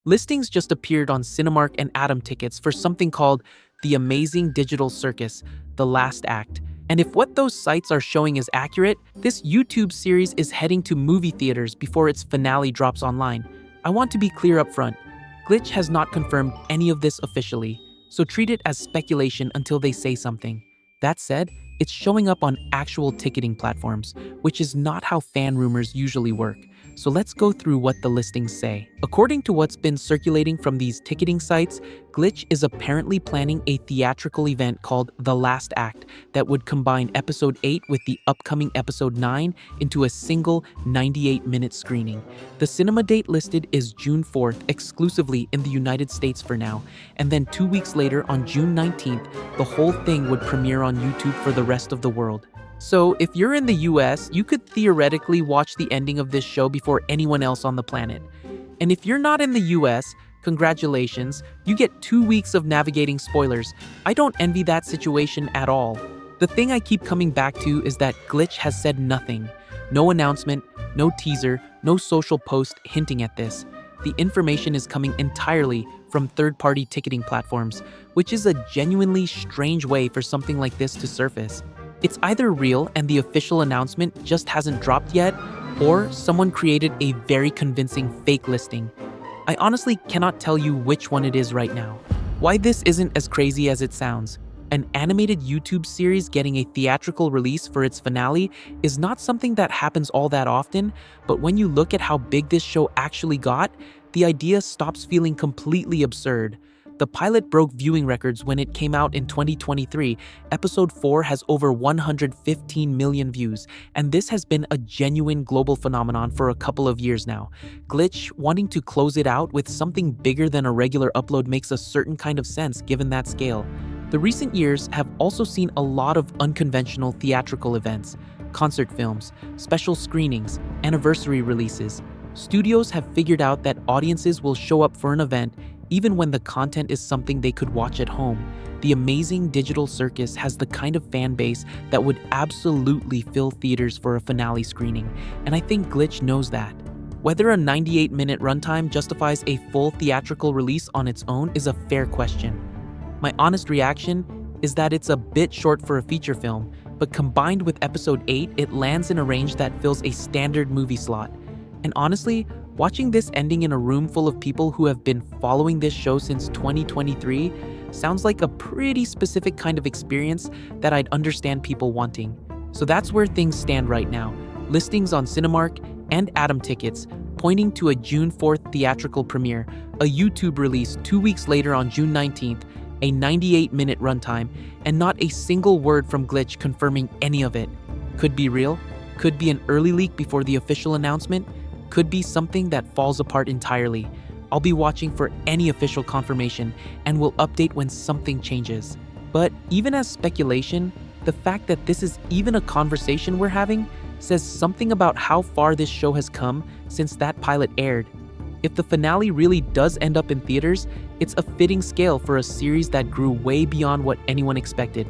Listings just appeared on Cinemark and Atom Tickets for something called the Amazing Digital Circus, the last act. And if what those sites are showing is accurate, this YouTube series is heading to movie theaters before its finale drops online. I want to be clear up front. Glitch has not confirmed any of this officially, so treat it as speculation until they say something. That said, it's showing up on actual ticketing platforms, which is not how fan rumors usually work. So let's go through what the listings say. According to what's been circulating from these ticketing sites, Glitch is apparently planning a theatrical event called The Last Act that would combine Episode 8 with the upcoming Episode 9 into a single 98-minute screening. The cinema date listed is June 4th, exclusively in the United States for now, and then 2 weeks later on June 19th, the whole thing would premiere on YouTube for the rest of the world. So, if you're in the US, you could theoretically watch the ending of this show before anyone else on the planet. And if you're not in the US, congratulations, you get 2 weeks of navigating spoilers. I don't envy that situation at all. The thing I keep coming back to is that Glitch has said nothing. No announcement, no teaser, no social post hinting at this. The information is coming entirely from third-party ticketing platforms, which is a genuinely strange way for something like this to surface. It's either real and the official announcement just hasn't dropped yet, or someone created a very convincing fake listing. I honestly cannot tell you which one it is right now. Why this isn't as crazy as it sounds. An animated YouTube series getting a theatrical release for its finale is not something that happens all that often, but when you look at how big this show actually got, the idea stops feeling completely absurd. The pilot broke viewing records when it came out in 2023. Episode 4 has over 115 million views, and this has been a genuine global phenomenon for a couple of years now. Glitch wanting to close it out with something bigger than a regular upload makes a certain kind of sense given that scale. The recent years have also seen a lot of unconventional theatrical events, concert films, special screenings, anniversary releases. Studios have figured out that audiences will show up for an event even when the content is something they could watch at home. The Amazing Digital Circus has the kind of fan base that would absolutely fill theaters for a finale screening, and I think Glitch knows that. Whether a 98-minute runtime justifies a full theatrical release on its own is a fair question. My honest reaction is that it's a bit short for a feature film, but combined with Episode 8, it lands in a range that fills a standard movie slot. And honestly, watching this ending in a room full of people who have been following this show since 2023 sounds like a pretty specific kind of experience that I'd understand people wanting. So that's where things stand right now. Listings on Cinemark and Atom Tickets pointing to a June 4th theatrical premiere, a YouTube release 2 weeks later on June 19th, a 98-minute runtime, and not a single word from Glitch confirming any of it. Could be real, could be an early leak before the official announcement, could be something that falls apart entirely. I'll be watching for any official confirmation and will update when something changes. But even as speculation, the fact that this is even a conversation we're having says something about how far this show has come since that pilot aired. If the finale really does end up in theaters, it's a fitting scale for a series that grew way beyond what anyone expected.